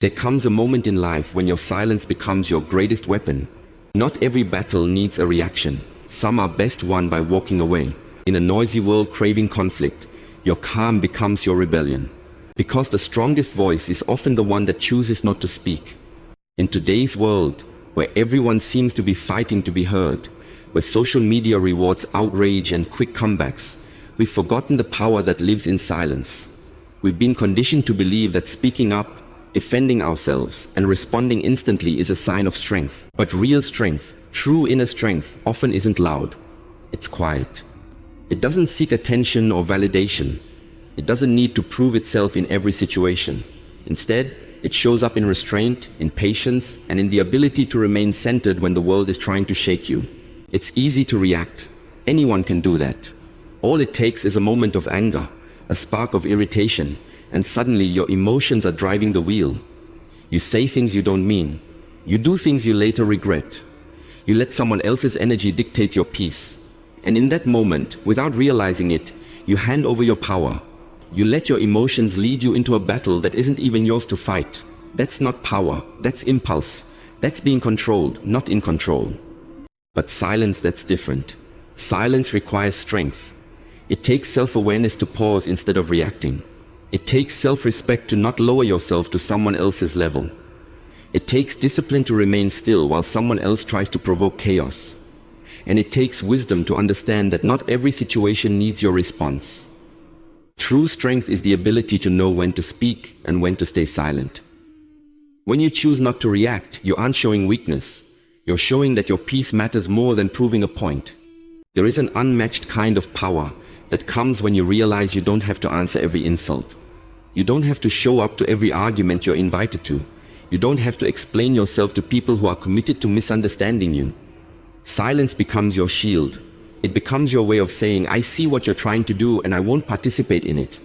There comes a moment in life when your silence becomes your greatest weapon. Not every battle needs a reaction. Some are best won by walking away. In a noisy world craving conflict, your calm becomes your rebellion. Because the strongest voice is often the one that chooses not to speak. In today's world, where everyone seems to be fighting to be heard, where social media rewards outrage and quick comebacks, we've forgotten the power that lives in silence. We've been conditioned to believe that speaking up, defending ourselves, and responding instantly is a sign of strength. But real strength, true inner strength, often isn't loud. It's quiet. It doesn't seek attention or validation. It doesn't need to prove itself in every situation. Instead, it shows up in restraint, in patience, and in the ability to remain centered when the world is trying to shake you. It's easy to react. Anyone can do that. All it takes is a moment of anger, a spark of irritation, and suddenly your emotions are driving the wheel. You say things you don't mean. You do things you later regret. You let someone else's energy dictate your peace. And in that moment, without realizing it, you hand over your power. You let your emotions lead you into a battle that isn't even yours to fight. That's not power, that's impulse. That's being controlled, not in control. But silence, that's different. Silence requires strength. It takes self-awareness to pause instead of reacting. It takes self-respect to not lower yourself to someone else's level. It takes discipline to remain still while someone else tries to provoke chaos. And it takes wisdom to understand that not every situation needs your response. True strength is the ability to know when to speak and when to stay silent. When you choose not to react, you aren't showing weakness. You're showing that your peace matters more than proving a point. There is an unmatched kind of power that comes when you realize you don't have to answer every insult. You don't have to show up to every argument you're invited to. You don't have to explain yourself to people who are committed to misunderstanding you. Silence becomes your shield. It becomes your way of saying, I see what you're trying to do and I won't participate in it.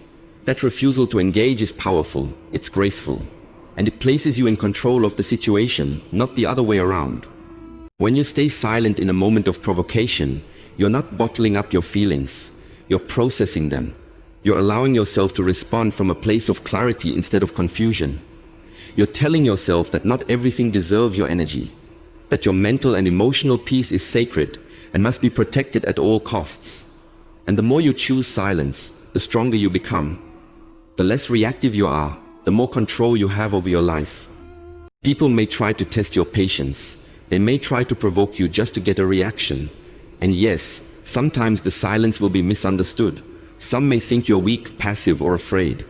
That refusal to engage is powerful, it's graceful, and it places you in control of the situation, not the other way around. When you stay silent in a moment of provocation, you're not bottling up your feelings, you're processing them. You're allowing yourself to respond from a place of clarity instead of confusion. You're telling yourself that not everything deserves your energy, that your mental and emotional peace is sacred and must be protected at all costs. And the more you choose silence, the stronger you become. The less reactive you are, the more control you have over your life. People may try to test your patience. They may try to provoke you just to get a reaction. And yes, sometimes the silence will be misunderstood. Some may think you're weak, passive, or afraid.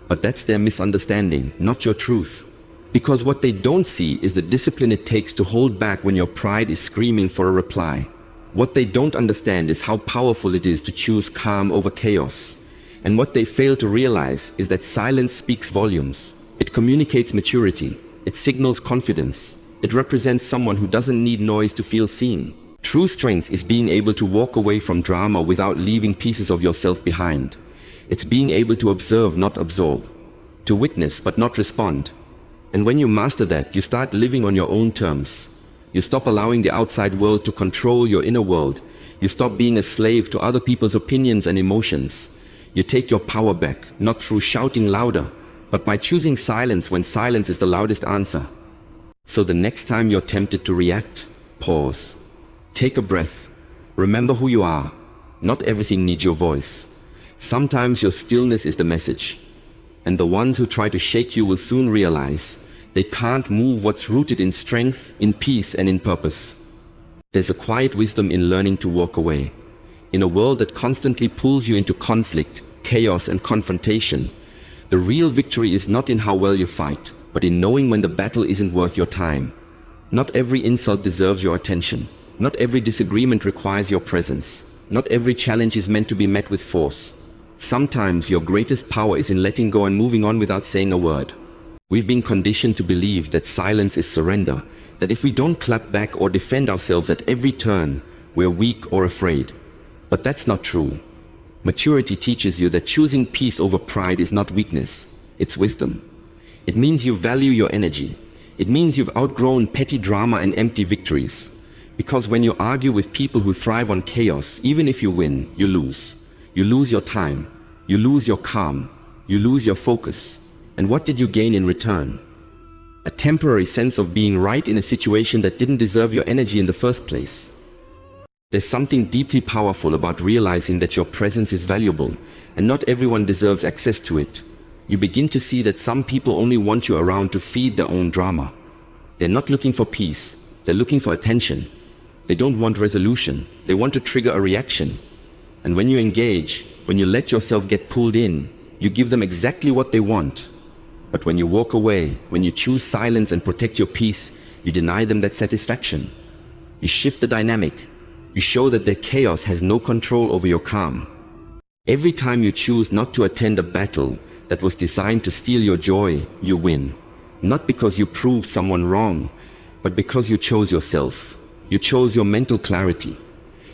But that's their misunderstanding, not your truth. Because what they don't see is the discipline it takes to hold back when your pride is screaming for a reply. What they don't understand is how powerful it is to choose calm over chaos. And what they fail to realize is that silence speaks volumes. It communicates maturity. It signals confidence. It represents someone who doesn't need noise to feel seen. True strength is being able to walk away from drama without leaving pieces of yourself behind. It's being able to observe, not absorb. To witness, but not respond. And when you master that, you start living on your own terms. You stop allowing the outside world to control your inner world. You stop being a slave to other people's opinions and emotions. You take your power back, not through shouting louder, but by choosing silence when silence is the loudest answer. So the next time you're tempted to react, pause. Take a breath. Remember who you are. Not everything needs your voice. Sometimes your stillness is the message. And the ones who try to shake you will soon realize they can't move what's rooted in strength, in peace, and in purpose. There's a quiet wisdom in learning to walk away. In a world that constantly pulls you into conflict, chaos, and confrontation, the real victory is not in how well you fight, but in knowing when the battle isn't worth your time. Not every insult deserves your attention. Not every disagreement requires your presence. Not every challenge is meant to be met with force. Sometimes your greatest power is in letting go and moving on without saying a word. We've been conditioned to believe that silence is surrender, that if we don't clap back or defend ourselves at every turn, we're weak or afraid. But that's not true. Maturity teaches you that choosing peace over pride is not weakness, it's wisdom. It means you value your energy. It means you've outgrown petty drama and empty victories. Because when you argue with people who thrive on chaos, even if you win, you lose. You lose your time. You lose your calm. You lose your focus. And what did you gain in return? a temporary sense of being right in a situation that didn't deserve your energy in the first place. There's something deeply powerful about realizing that your presence is valuable and not everyone deserves access to it. You begin to see that some people only want you around to feed their own drama. They're not looking for peace, they're looking for attention. They don't want resolution, they want to trigger a reaction. And when you engage, when you let yourself get pulled in, you give them exactly what they want. But when you walk away, when you choose silence and protect your peace, you deny them that satisfaction. You shift the dynamic. You show that their chaos has no control over your calm. Every time you choose not to attend a battle that was designed to steal your joy, you win. Not because you proved someone wrong, but because you chose yourself. You chose your mental clarity.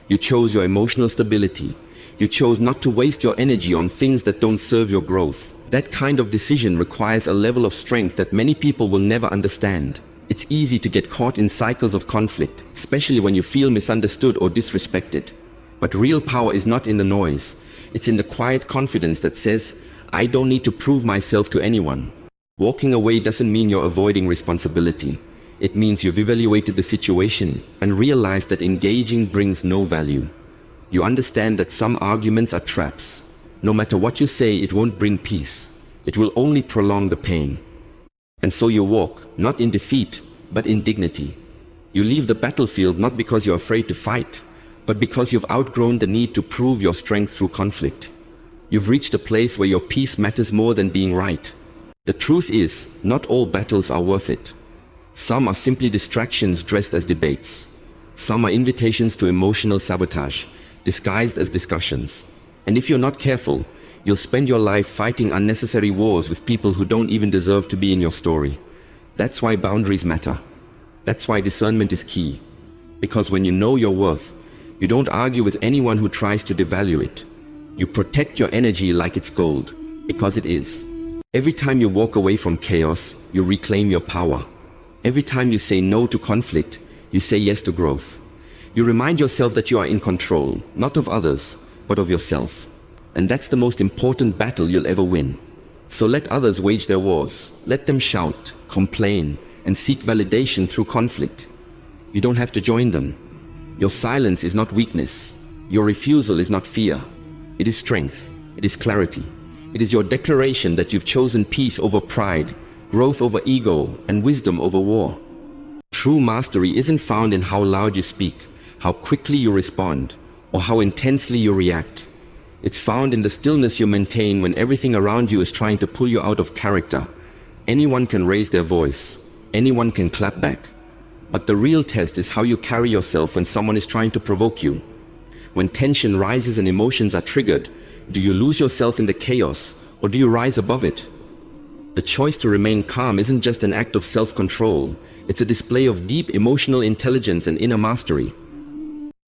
You chose your emotional stability. You chose not to waste your energy on things that don't serve your growth. That kind of decision requires a level of strength that many people will never understand. It's easy to get caught in cycles of conflict, especially when you feel misunderstood or disrespected. But real power is not in the noise. It's in the quiet confidence that says, I don't need to prove myself to anyone. Walking away doesn't mean you're avoiding responsibility. It means you've evaluated the situation and realized that engaging brings no value. You understand that some arguments are traps. No matter what you say, it won't bring peace. It will only prolong the pain. And so you walk, not in defeat, but in dignity. You leave the battlefield not because you're afraid to fight, but because you've outgrown the need to prove your strength through conflict. You've reached a place where your peace matters more than being right. The truth is, not all battles are worth it. Some are simply distractions dressed as debates. Some are invitations to emotional sabotage, disguised as discussions. And if you're not careful, you'll spend your life fighting unnecessary wars with people who don't even deserve to be in your story. That's why boundaries matter. That's why discernment is key. Because when you know your worth, you don't argue with anyone who tries to devalue it. You protect your energy like it's gold, because it is. Every time you walk away from chaos, you reclaim your power. Every time you say no to conflict, you say yes to growth. You remind yourself that you are in control, not of others, but of yourself. And that's the most important battle you'll ever win. So let others wage their wars. Let them shout, complain, and seek validation through conflict. You don't have to join them. Your silence is not weakness. Your refusal is not fear. It is strength. It is clarity. It is your declaration that you've chosen peace over pride, growth over ego, and wisdom over war. True mastery isn't found in how loud you speak, how quickly you respond, or how intensely you react. It's found in the stillness you maintain when everything around you is trying to pull you out of character. Anyone can raise their voice. Anyone can clap back. But the real test is how you carry yourself when someone is trying to provoke you. When tension rises and emotions are triggered, do you lose yourself in the chaos, or do you rise above it? The choice to remain calm isn't just an act of self-control. It's a display of deep emotional intelligence and inner mastery.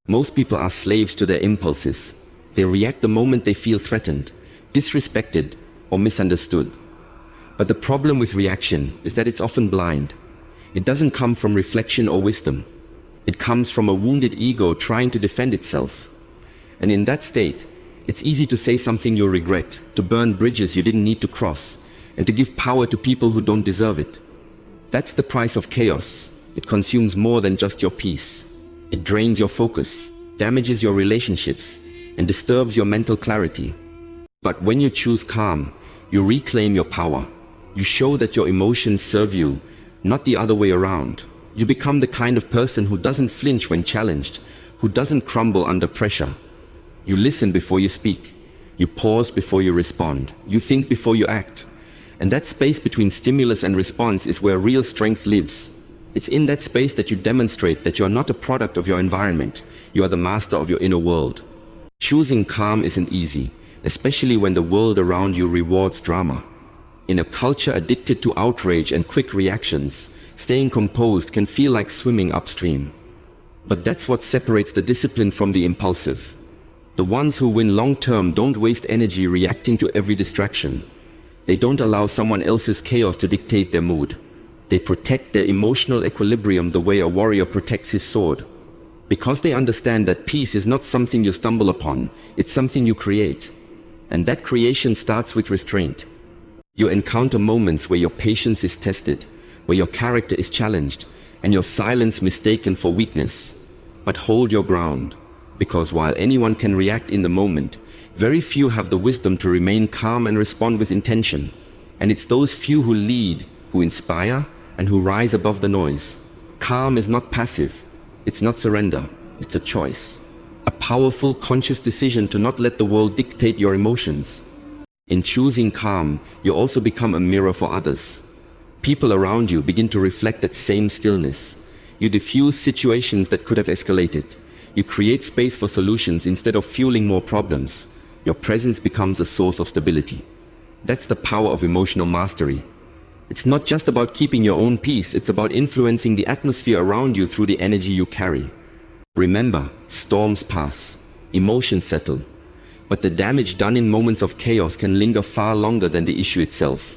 Most people are slaves to their impulses. They react the moment they feel threatened, disrespected, or misunderstood. But the problem with reaction is that it's often blind. It doesn't come from reflection or wisdom. It comes from a wounded ego trying to defend itself. And in that state, it's easy to say something you'll regret, to burn bridges you didn't need to cross, and to give power to people who don't deserve it. That's the price of chaos. It consumes more than just your peace. It drains your focus, damages your relationships, and disturbs your mental clarity. But when you choose calm, you reclaim your power. You show that your emotions serve you, not the other way around. You become the kind of person who doesn't flinch when challenged, who doesn't crumble under pressure. You listen before you speak. You pause before you respond. You think before you act. And that space between stimulus and response is where real strength lives. It's in that space that you demonstrate that you are not a product of your environment. You are the master of your inner world. Choosing calm isn't easy, especially when the world around you rewards drama. In a culture addicted to outrage and quick reactions, staying composed can feel like swimming upstream. But that's what separates the disciplined from the impulsive. The ones who win long-term don't waste energy reacting to every distraction. They don't allow someone else's chaos to dictate their mood. They protect their emotional equilibrium the way a warrior protects his sword. Because they understand that peace is not something you stumble upon, it's something you create. And that creation starts with restraint. You encounter moments where your patience is tested, where your character is challenged and your silence mistaken for weakness. But hold your ground, because while anyone can react in the moment, very few have the wisdom to remain calm and respond with intention. And it's those few who lead, who inspire, and who rise above the noise. Calm is not passive. It's not surrender. It's a choice. A powerful, conscious decision to not let the world dictate your emotions. In choosing calm, you also become a mirror for others. People around you begin to reflect that same stillness. You diffuse situations that could have escalated. You create space for solutions instead of fueling more problems. Your presence becomes a source of stability. That's the power of emotional mastery. It's not just about keeping your own peace, it's about influencing the atmosphere around you through the energy you carry. Remember, storms pass, emotions settle, but the damage done in moments of chaos can linger far longer than the issue itself.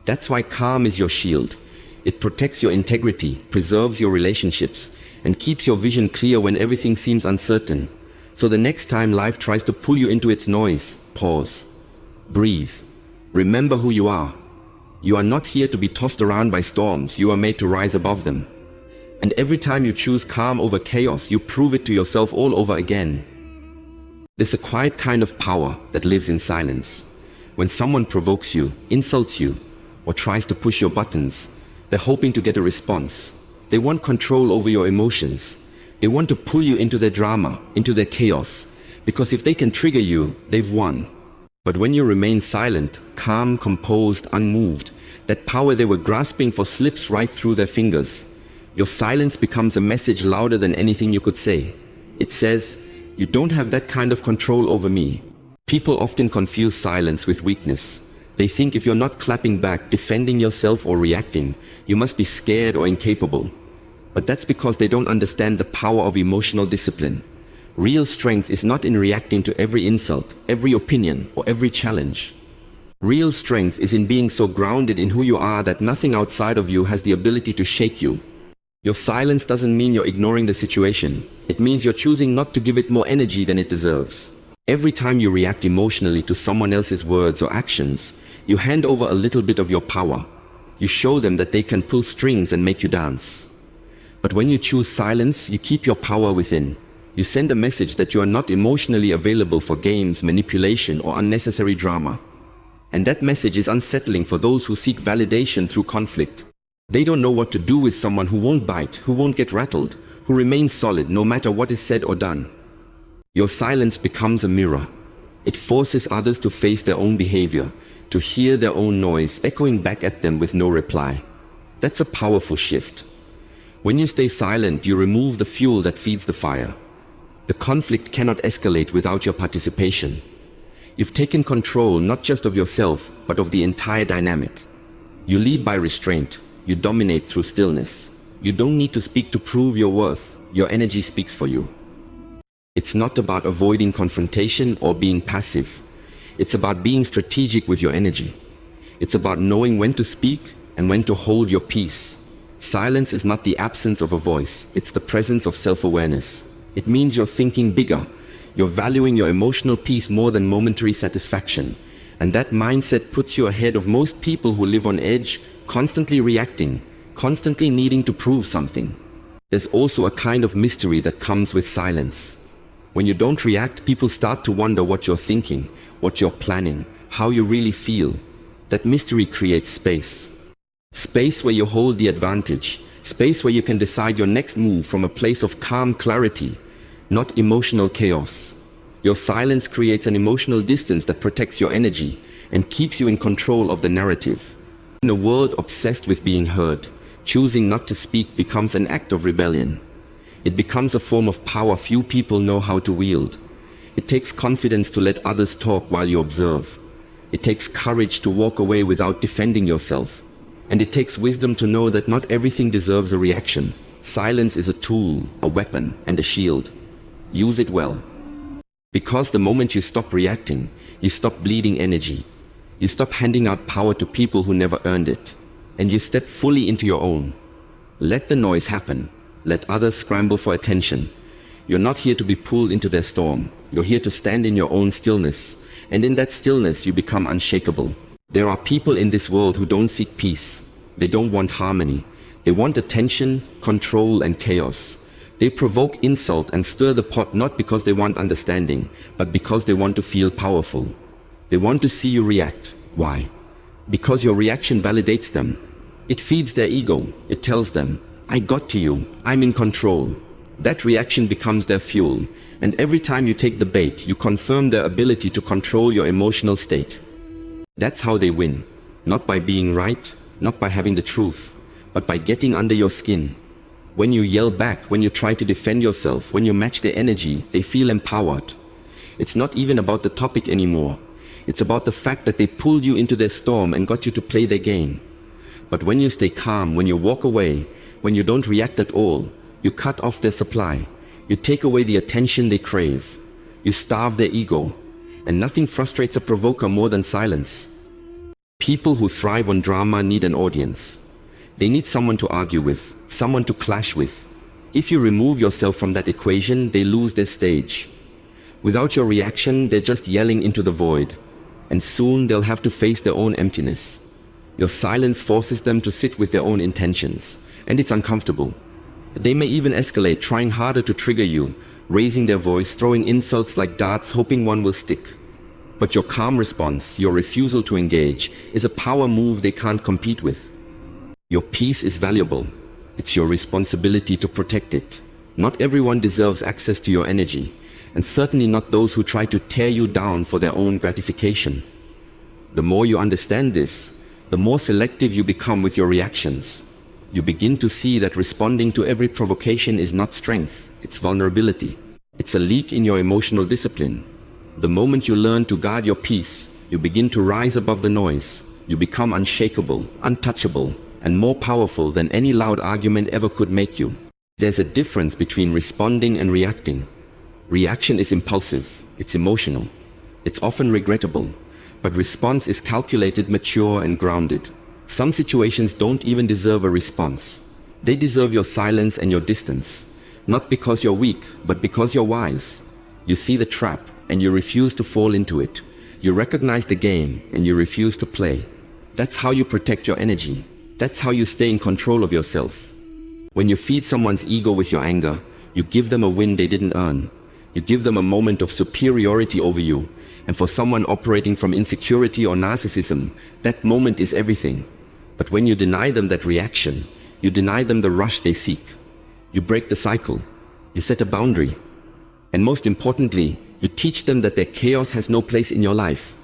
That's why calm is your shield. It protects your integrity, preserves your relationships, and keeps your vision clear when everything seems uncertain. So the next time life tries to pull you into its noise, pause, breathe. Remember who you are. You are not here to be tossed around by storms, you are made to rise above them. And every time you choose calm over chaos, you prove it to yourself all over again. There's a quiet kind of power that lives in silence. When someone provokes you, insults you, or tries to push your buttons, they're hoping to get a response. They want control over your emotions. They want to pull you into their drama, into their chaos, because if they can trigger you, they've won. But when you remain silent, calm, composed, unmoved, that power they were grasping for slips right through their fingers. Your silence becomes a message louder than anything you could say. It says, you don't have that kind of control over me. People often confuse silence with weakness. They think if you're not clapping back, defending yourself or reacting, you must be scared or incapable. But that's because they don't understand the power of emotional discipline. Real strength is not in reacting to every insult, every opinion, or every challenge. Real strength is in being so grounded in who you are that nothing outside of you has the ability to shake you. Your silence doesn't mean you're ignoring the situation. It means you're choosing not to give it more energy than it deserves. Every time you react emotionally to someone else's words or actions, you hand over a little bit of your power. You show them that they can pull strings and make you dance. But when you choose silence, you keep your power within. You send a message that you are not emotionally available for games, manipulation, or unnecessary drama. And that message is unsettling for those who seek validation through conflict. They don't know what to do with someone who won't bite, who won't get rattled, who remains solid no matter what is said or done. Your silence becomes a mirror. It forces others to face their own behavior, to hear their own noise echoing back at them with no reply. That's a powerful shift. When you stay silent, you remove the fuel that feeds the fire. The conflict cannot escalate without your participation. You've taken control not just of yourself, but of the entire dynamic. You lead by restraint. You dominate through stillness. You don't need to speak to prove your worth. Your energy speaks for you. It's not about avoiding confrontation or being passive. It's about being strategic with your energy. It's about knowing when to speak and when to hold your peace. Silence is not the absence of a voice. It's the presence of self-awareness. It means you're thinking bigger. You're valuing your emotional peace more than momentary satisfaction. And that mindset puts you ahead of most people who live on edge, constantly reacting, constantly needing to prove something. There's also a kind of mystery that comes with silence. When you don't react, people start to wonder what you're thinking, what you're planning, how you really feel. That mystery creates space. Space where you hold the advantage. Space where you can decide your next move from a place of calm clarity, not emotional chaos. Your silence creates an emotional distance that protects your energy and keeps you in control of the narrative. In a world obsessed with being heard, choosing not to speak becomes an act of rebellion. It becomes a form of power few people know how to wield. It takes confidence to let others talk while you observe. It takes courage to walk away without defending yourself. And it takes wisdom to know that not everything deserves a reaction. Silence is a tool, a weapon, and a shield. Use it well. Because the moment you stop reacting, you stop bleeding energy. You stop handing out power to people who never earned it. And you step fully into your own. Let the noise happen. Let others scramble for attention. You're not here to be pulled into their storm. You're here to stand in your own stillness. And in that stillness, you become unshakable. There are people in this world who don't seek peace. They don't want harmony. They want attention, control, and chaos. They provoke insult and stir the pot not because they want understanding, but because they want to feel powerful. They want to see you react. Why? Because your reaction validates them. It feeds their ego. It tells them, I got to you. I'm in control. That reaction becomes their fuel. And every time you take the bait, you confirm their ability to control your emotional state. That's how they win. Not by being right, not by having the truth, but by getting under your skin. When you yell back, when you try to defend yourself, when you match their energy, they feel empowered. It's not even about the topic anymore. It's about the fact that they pulled you into their storm and got you to play their game. But when you stay calm, when you walk away, when you don't react at all, you cut off their supply. You take away the attention they crave. You starve their ego. And nothing frustrates a provoker more than silence. People who thrive on drama need an audience. They need someone to argue with, someone to clash with. If you remove yourself from that equation, they lose their stage. Without your reaction, they're just yelling into the void. And soon they'll have to face their own emptiness. Your silence forces them to sit with their own intentions. And it's uncomfortable. They may even escalate, trying harder to trigger you, raising their voice, throwing insults like darts, hoping one will stick. But your calm response, your refusal to engage, is a power move they can't compete with. Your peace is valuable. It's your responsibility to protect it. Not everyone deserves access to your energy, and certainly not those who try to tear you down for their own gratification. The more you understand this, the more selective you become with your reactions. You begin to see that responding to every provocation is not strength, it's vulnerability. It's a leak in your emotional discipline. The moment you learn to guard your peace, you begin to rise above the noise. You become unshakable, untouchable, and more powerful than any loud argument ever could make you. There's a difference between responding and reacting. Reaction is impulsive, it's emotional, it's often regrettable, but response is calculated, mature, and grounded. Some situations don't even deserve a response. They deserve your silence and your distance. Not because you're weak, but because you're wise. You see the trap, and you refuse to fall into it. You recognize the game, and you refuse to play. That's how you protect your energy. That's how you stay in control of yourself. When you feed someone's ego with your anger, you give them a win they didn't earn. You give them a moment of superiority over you. And for someone operating from insecurity or narcissism, that moment is everything. But when you deny them that reaction, you deny them the rush they seek. You break the cycle. You set a boundary. And most importantly, you teach them that their chaos has no place in your life.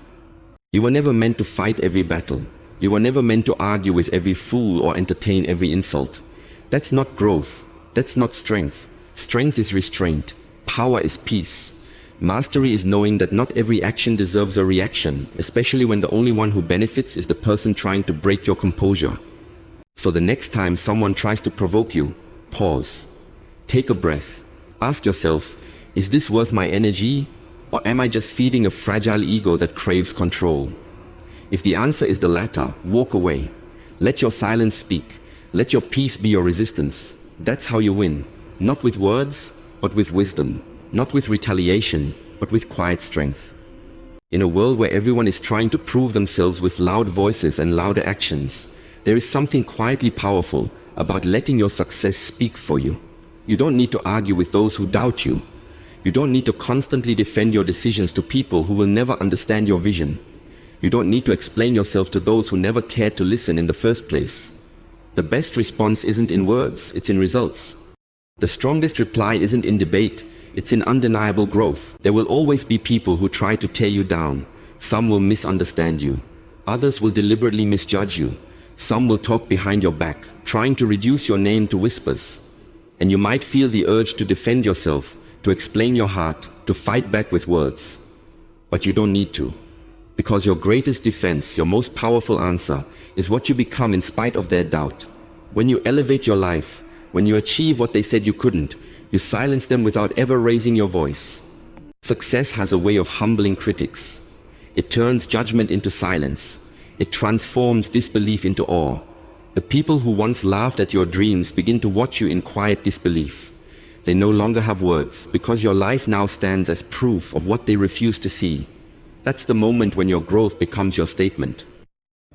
You were never meant to fight every battle. You were never meant to argue with every fool or entertain every insult. That's not growth. That's not strength. Strength is restraint. Power is peace. Mastery is knowing that not every action deserves a reaction, especially when the only one who benefits is the person trying to break your composure. So the next time someone tries to provoke you, pause. Take a breath. Ask yourself, is this worth my energy, or am I just feeding a fragile ego that craves control? If the answer is the latter, walk away. Let your silence speak. Let your peace be your resistance. That's how you win. Not with words, but with wisdom. Not with retaliation, but with quiet strength. In a world where everyone is trying to prove themselves with loud voices and louder actions, there is something quietly powerful about letting your success speak for you. You don't need to argue with those who doubt you. You don't need to constantly defend your decisions to people who will never understand your vision. You don't need to explain yourself to those who never cared to listen in the first place. The best response isn't in words, it's in results. The strongest reply isn't in debate, it's in undeniable growth. There will always be people who try to tear you down. Some will misunderstand you. Others will deliberately misjudge you. Some will talk behind your back, trying to reduce your name to whispers. And you might feel the urge to defend yourself, to explain your heart, to fight back with words. But you don't need to. Because your greatest defense, your most powerful answer, is what you become in spite of their doubt. When you elevate your life, when you achieve what they said you couldn't, you silence them without ever raising your voice. Success has a way of humbling critics. It turns judgment into silence. It transforms disbelief into awe. The people who once laughed at your dreams begin to watch you in quiet disbelief. They no longer have words, because your life now stands as proof of what they refuse to see. That's the moment when your growth becomes your statement.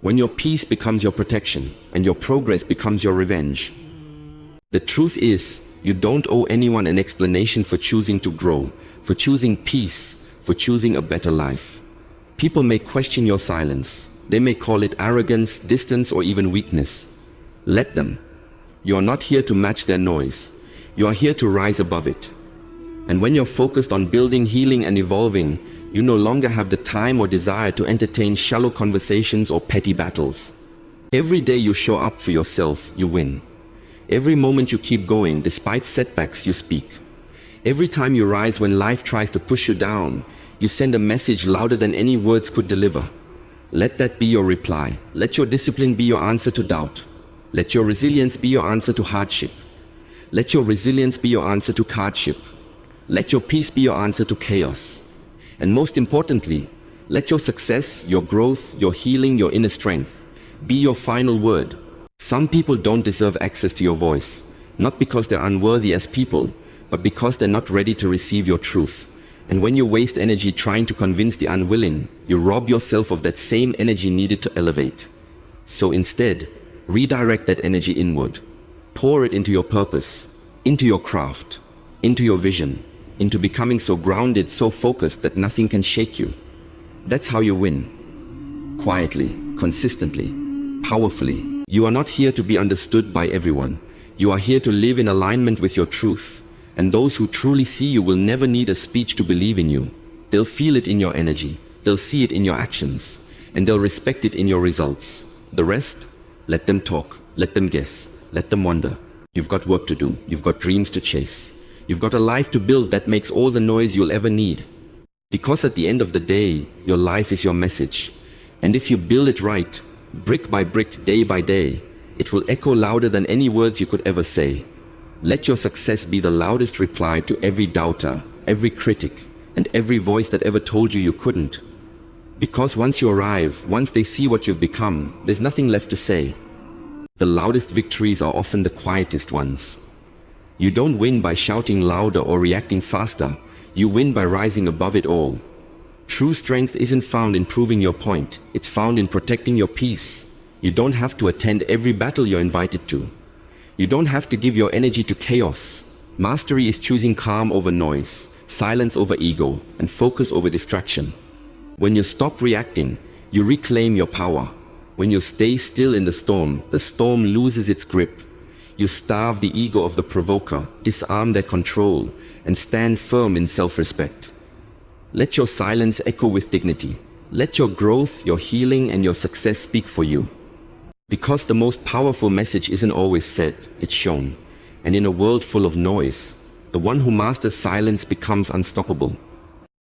When your peace becomes your protection and your progress becomes your revenge. The truth is, you don't owe anyone an explanation for choosing to grow, for choosing peace, for choosing a better life. People may question your silence. They may call it arrogance, distance, or even weakness. Let them. You are not here to match their noise. You are here to rise above it. And when you're focused on building, healing, and evolving, you no longer have the time or desire to entertain shallow conversations or petty battles. Every day you show up for yourself, you win. Every moment you keep going, despite setbacks, you speak. Every time you rise when life tries to push you down, you send a message louder than any words could deliver. Let that be your reply. Let your discipline be your answer to doubt. Let your resilience be your answer to hardship. Let your resilience be your answer to hardship. Let your peace be your answer to chaos. And most importantly, let your success, your growth, your healing, your inner strength be your final word. Some people don't deserve access to your voice, not because they're unworthy as people, but because they're not ready to receive your truth. And when you waste energy trying to convince the unwilling, you rob yourself of that same energy needed to elevate. So instead, redirect that energy inward. Pour it into your purpose, into your craft, into your vision, into becoming so grounded, so focused that nothing can shake you. That's how you win. Quietly, consistently, powerfully. You are not here to be understood by everyone. You are here to live in alignment with your truth. And those who truly see you will never need a speech to believe in you. They'll feel it in your energy. They'll see it in your actions. And they'll respect it in your results. The rest, let them talk. Let them guess. Let them wonder. You've got work to do. You've got dreams to chase. You've got a life to build that makes all the noise you'll ever need. Because at the end of the day, your life is your message. And if you build it right, brick by brick, day by day, it will echo louder than any words you could ever say. Let your success be the loudest reply to every doubter, every critic, and every voice that ever told you you couldn't. Because once you arrive, once they see what you've become, there's nothing left to say. The loudest victories are often the quietest ones. You don't win by shouting louder or reacting faster. You win by rising above it all. True strength isn't found in proving your point. It's found in protecting your peace. You don't have to attend every battle you're invited to. You don't have to give your energy to chaos. Mastery is choosing calm over noise, silence over ego, and focus over distraction. When you stop reacting, you reclaim your power. When you stay still in the storm loses its grip. You starve the ego of the provoker, disarm their control, and stand firm in self-respect. Let your silence echo with dignity. Let your growth, your healing, and your success speak for you. Because the most powerful message isn't always said, it's shown. And in a world full of noise, the one who masters silence becomes unstoppable.